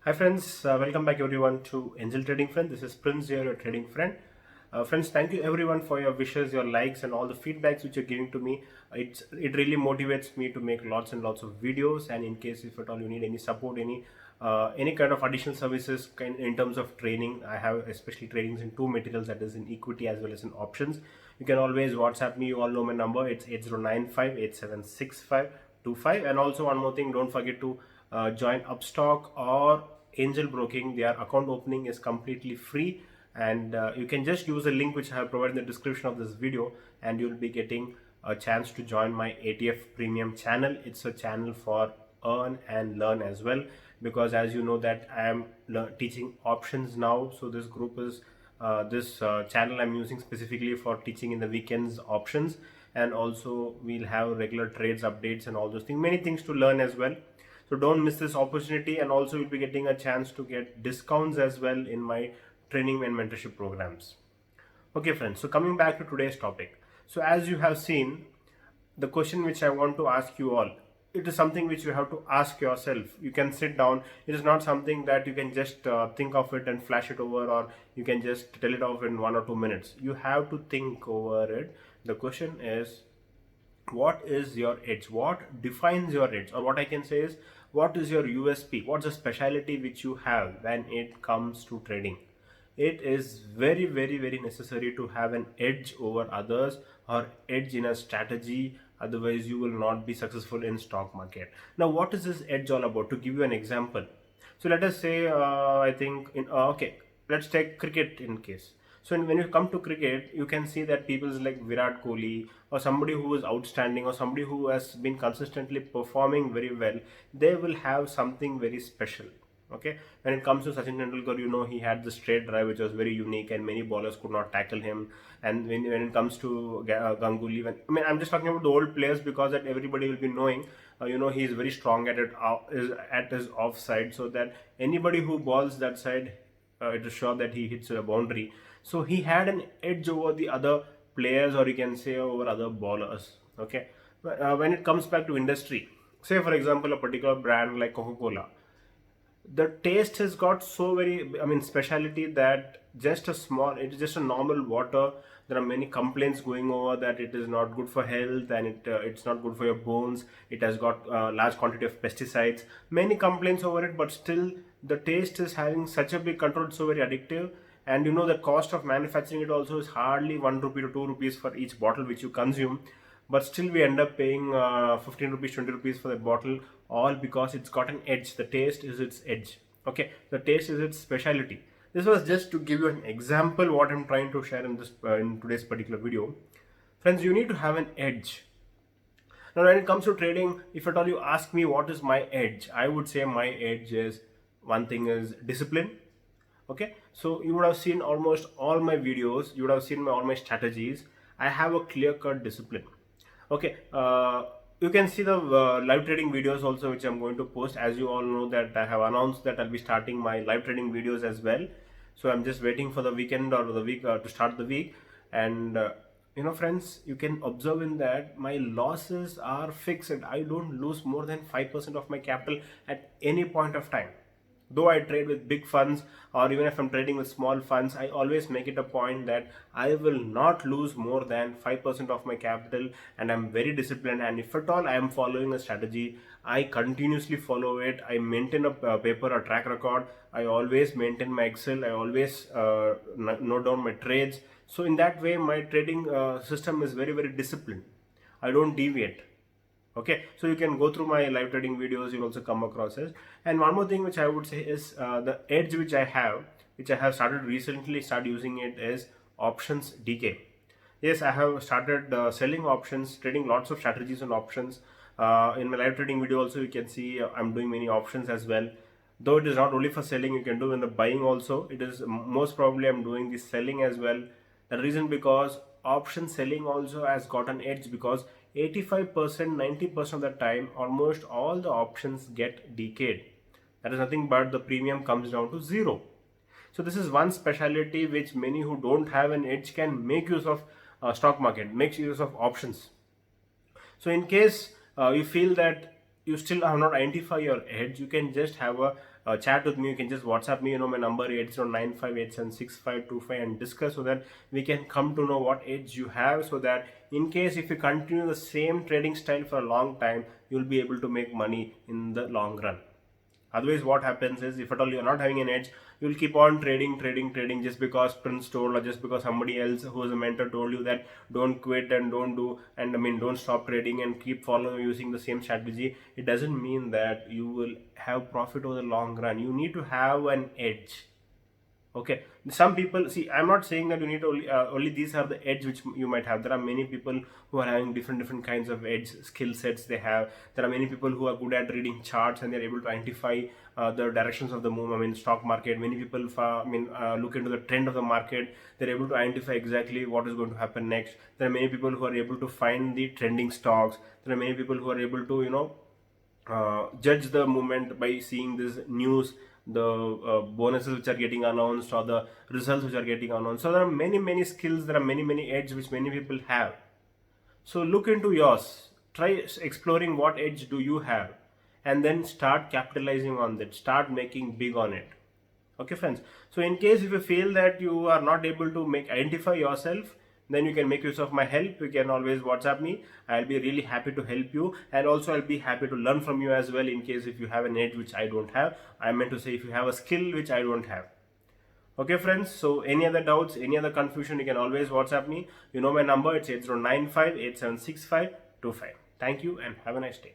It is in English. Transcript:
Hi friends, welcome back everyone to Angel Trading Friend. This is Prince here, your trading friend. Friends, thank you everyone for your wishes, your likes, and all the feedbacks which you're giving to me. It really motivates me to make lots and lots of videos. And in case if at all you need any support, any kind of additional services in terms of training, I have especially trainings in two materials, that is in equity as well as in options. You can always WhatsApp me. You all know my number. It's 8095876525. And also one more thing, don't forget to join Upstock or Angel Broking. Their account opening is completely free, and you can just use the link which I have provided in the description of this video, and you'll be getting a chance to join my ATF premium channel. It's a channel for earn and learn as well, because as you know that I am teaching options now. So this group is this channel I'm using specifically for teaching in the weekends options, and also we'll have regular trades updates and all those things, many things to learn as well. So don't miss this opportunity, and also you'll be getting a chance to get discounts as well in my training and mentorship programs. Okay friends, so coming back to today's topic. So as you have seen, the question which I want to ask you all, it is something which you have to ask yourself. You can sit down. It is not something that you can just think of it and flash it over, or you can just tell it off in 1 or 2 minutes. You have to think over it. The question is, what is your edge? What defines your edge? Or what I can say is, what is your USP? What's the specialty which you have when it comes to trading? It is very, very, very necessary to have an edge over others, or edge in a strategy. Otherwise you will not be successful in stock market. Now what is this edge all about? To give you an example, so let us say I think in okay, let's take cricket in case. So when you come to cricket, you can see that people like Virat Kohli, or somebody who is outstanding, or somebody who has been consistently performing very well, they will have something very special. Okay, when it comes to Sachin Tendulkar, you know, he had the straight drive which was very unique, and many bowlers could not tackle him. And when it comes to Ganguly, I mean, I'm just talking about the old players because that everybody will be knowing. You know, he is very strong at it, is at his offside, so that anybody who balls that side, it is sure that he hits a boundary. So he had an edge over the other players, or you can say over other bowlers. Okay, when it comes back to industry, say for example a particular brand like Coca-Cola, the taste has got so very, I mean, speciality, that just a small, it is just a normal water. There are many complaints going over that it is not good for health, and it's not good for your bones. It has got large quantity of pesticides, many complaints over it, but still the taste is having such a big control, so very addictive. And you know, the cost of manufacturing it also is hardly 1 rupee to 2 rupees for each bottle which you consume, but still we end up paying 15 rupees, 20 rupees for that bottle, all because it's got an edge. The taste is its edge. Okay, the taste is its specialty. This was just to give you an example what I'm trying to share in this in today's particular video. Friends, you need to have an edge. Now when it comes to trading, if at all you ask me what is my edge, I would say my edge is, one thing is discipline. Okay, so you would have seen almost all my videos, you would have seen all my strategies. I have a clear cut discipline. Okay, you can see the live trading videos also which I'm going to post. As you all know that I have announced that I'll be starting my live trading videos as well. So I'm just waiting for the weekend or the week to start the week. And you know friends, you can observe in that my losses are fixed. I don't lose more than 5% of my capital at any point of time. Though I trade with big funds, or even if I'm trading with small funds, I always make it a point that I will not lose more than 5% of my capital, and I'm very disciplined. And if at all I am following a strategy, I continuously follow it. I maintain a paper, a track record. I always maintain my Excel. I always note down my trades. So in that way, my trading system is very, very disciplined. I don't deviate. Okay, so you can go through my live trading videos, you'll also come across it. And one more thing which I would say is the edge which I have, which I have started recently start using it, is options DK. Yes, I have started selling options, trading lots of strategies on options. In my live trading video also you can see I'm doing many options as well. Though it is not only for selling, you can do in the buying also. It is most probably I'm doing the selling as well. The reason because option selling also has got an edge, because 85%, 90% of the time almost all the options get decayed. That is nothing but the premium comes down to zero. So this is one specialty which many who don't have an edge can make use of stock market, makes use of options. So in case you feel that you still have not identified your edge, you can just have a chat with me, you can just WhatsApp me. My number 8095876525 and discuss, so that we can come to know what edge you have, so that in case if you continue the same trading style for a long time, you'll be able to make money in the long run. Otherwise, what happens is, if at all you're not having an edge, you'll keep on trading just because Prince told, or just because somebody else who is a mentor told you that don't quit and don't do, and I mean, don't stop trading and keep following using the same strategy. It doesn't mean that you will have profit over the long run. You need to have an edge. Okay, some people, see, I'm not saying that you need only these are the edge which you might have. There are many people who are having different kinds of edge skill sets they have. There are many people who are good at reading charts and they're able to identify the directions of the move. I mean, stock market, many people look into the trend of the market. They're able to identify exactly what is going to happen next. There are many people who are able to find the trending stocks. There are many people who are able to judge the movement by seeing this news, the bonuses which are getting announced, or the results which are getting announced. So there are many skills, there are many edge which many people have. So look into yours, try exploring what edge do you have, and then start capitalizing on that, start making big on it. Okay friends, so in case if you feel that you are not able to identify yourself, then you can make use of my help. You can always WhatsApp me. I'll be really happy to help you, and also I'll be happy to learn from you as well, in case if you have an edge which I don't have. I meant to say, if you have a skill which I don't have. Okay friends, so any other doubts, any other confusion, you can always WhatsApp me. You know my number, it's 8095876525. Thank you and have a nice day.